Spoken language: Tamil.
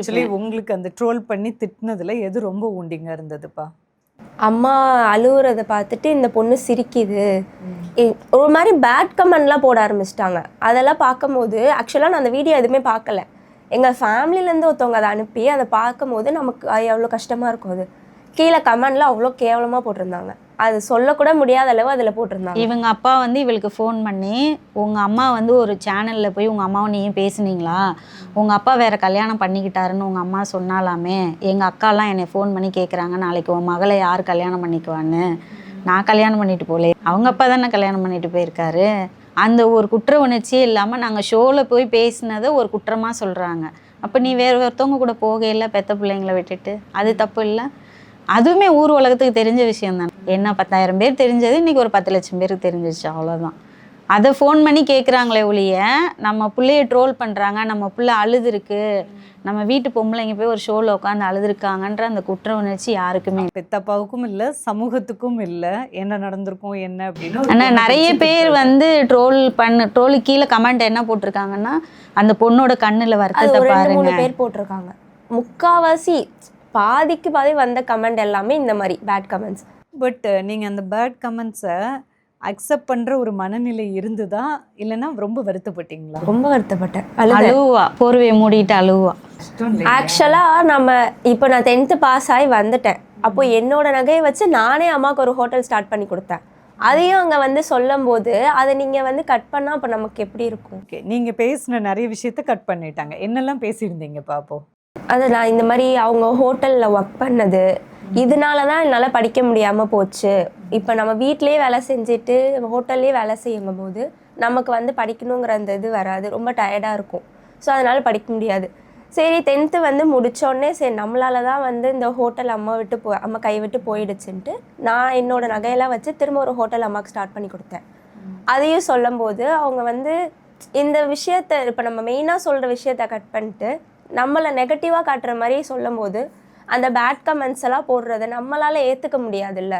ஆக்சுவலி உங்களுக்கு அந்த ட்ரோல் பண்ணி திட்டினதுல எது ரொம்ப ஊண்டிங்க இருந்ததுப்பா? அம்மா அழுவுறத பார்த்துட்டு இந்த பொண்ணு சிரிக்குது. ஒரு மாதிரி பேட் கமெண்ட்லாம் போட ஆரம்பிச்சிட்டாங்க. அதெல்லாம் பார்க்கும்போது ஆக்சுவலாக நான் அந்த வீடியோ எதுவுமே பார்க்கல. எங்கள் ஃபேமிலியிலேருந்து ஒருத்தவங்க அதை அனுப்பி அதை பார்க்கும்போது நமக்கு எவ்வளோ கஷ்டமாக இருக்கும். அது கீழே கமெண்ட்லாம் அவ்வளோ கேவலமாக போட்டிருந்தாங்க. அது சொல்லக்கூட முடியாத அளவு அதில் போட்டிருந்தாங்க. இவங்க அப்பா வந்து இவளுக்கு ஃபோன் பண்ணி, உங்கள் அம்மா வந்து ஒரு சேனலில் போய் உங்கள் அம்மாவை நீயும் பேசுனீங்களா, உங்கள் அப்பா வேறு கல்யாணம் பண்ணிக்கிட்டாருன்னு உங்கள் அம்மா சொன்னாலாமே, எங்கள் அக்காலாம் என்னை ஃபோன் பண்ணி கேட்குறாங்க, நாளைக்கு உன் மகளை யார் கல்யாணம் பண்ணிக்குவான்னு. நான் கல்யாணம் பண்ணிட்டு போகல, அவங்க அப்பா தானே கல்யாணம் பண்ணிட்டு போயிருக்காரு. அந்த ஒரு குற்ற உணர்ச்சியே இல்லாமல் நாங்கள் ஷோவில் போய் பேசினதை ஒரு குற்றமாக சொல்கிறாங்க. அப்போ நீ வேறு ஒருத்தவங்க கூட போகையில் பெற்ற பிள்ளைங்களை விட்டுட்டு, அது தப்பு இல்லை? அதுவுமே ஊர் உலகத்துக்கு தெரிஞ்ச விஷயம் தான். என்ன 10,000 பேர் தெரிஞ்சது, இன்றைக்கி ஒரு 10 லட்சம் பேருக்கு தெரிஞ்சிச்சு, அவ்வளோதான். அதை ஃபோன் பண்ணி கேட்குறாங்களே ஒழிய, நம்ம பிள்ளைய ட்ரோல் பண்ணுறாங்க, நம்ம பிள்ளை அழுதுருக்கு, நம்ம வீட்டு பொம்பளைங்க போய் ஒரு ஷோவில் உட்காந்து அழுதுருக்காங்கன்ற அந்த குற்ற உணர்ச்சி யாருக்குமே. பெத்தப்பாவுக்கும் இல்லை, சமூகத்துக்கும் இல்லை, என்ன நடந்திருக்கும் என்ன அப்படின்னு. ஆனால் நிறைய பேர் வந்து ட்ரோலு கீழே கமெண்ட் என்ன போட்டிருக்காங்கன்னா, அந்த பொண்ணோட கண்ணில் வருத்தத்தை பாருங்க. 2-3 பேர் போட்டிருக்காங்க. முக்காவாசி பாதிக்கு பாதி வந்த கமெண்ட் எல்லாமே இந்த மாதிரி பேட் கமெண்ட்ஸ். பட் நீங்கள் அந்த பேட் கமெண்ட்ஸை அக்செப்ட் பண்ணுற ஒரு மனநிலை இருந்துதா, இல்லைன்னா ரொம்ப வருத்தப்பட்டீங்களா? ரொம்ப வருத்தப்பட்டேன். அழுவா, போர்வையை மூடிட்டு அழுவா. ஆக்சுவலாக நம்ம இப்போ நான் 10th பாஸ் ஆகி வந்துட்டேன். அப்போ என்னோட நகையை வச்சு நானே அம்மாவுக்கு ஒரு ஹோட்டல் ஸ்டார்ட் பண்ணி கொடுத்தேன். அதையும் அங்கே வந்து சொல்லும் போது அதை நீங்கள் வந்து கட் பண்ணால் அப்போ நமக்கு எப்படி இருக்கும்? ஓகே, நீங்கள் பேசின நிறைய விஷயத்த கட் பண்ணிட்டாங்க. என்னெல்லாம் பேசியிருந்தீங்க பாப்போம்? அது நான் இந்த மாதிரி அவங்க ஹோட்டலில் ஒர்க் பண்ணது, இதனால தான் என்னால் படிக்க முடியாமல் போச்சு. இப்போ நம்ம வீட்டிலேயே வேலை செஞ்சுட்டு ஹோட்டல்லே வேலை செய்யும் போது நமக்கு வந்து படிக்கணுங்கிற அந்த இது வராது, ரொம்ப டயர்டாக இருக்கும். ஸோ அதனால் படிக்க முடியாது. சரி 10th வந்து முடித்தோடனே சரி நம்மளால தான் வந்து இந்த ஹோட்டல் அம்மா கை விட்டு போயிடுச்சுன்ட்டு நான் என்னோடய நகையெல்லாம் வச்சு திரும்ப ஒரு ஹோட்டல் அம்மாவுக்கு ஸ்டார்ட் பண்ணி கொடுத்தேன். அதையும் சொல்லும்போது அவங்க வந்து இந்த விஷயத்தை இப்போ நம்ம மெயினாக சொல்கிற விஷயத்த கட் பண்ணிட்டு நம்மளை நெகட்டிவாக காட்டுற மாதிரி சொல்லும் போது அந்த பேட் கமெண்ட்ஸ் எல்லாம் போடுறத நம்மளால் ஏற்றுக்க முடியாதுல்ல.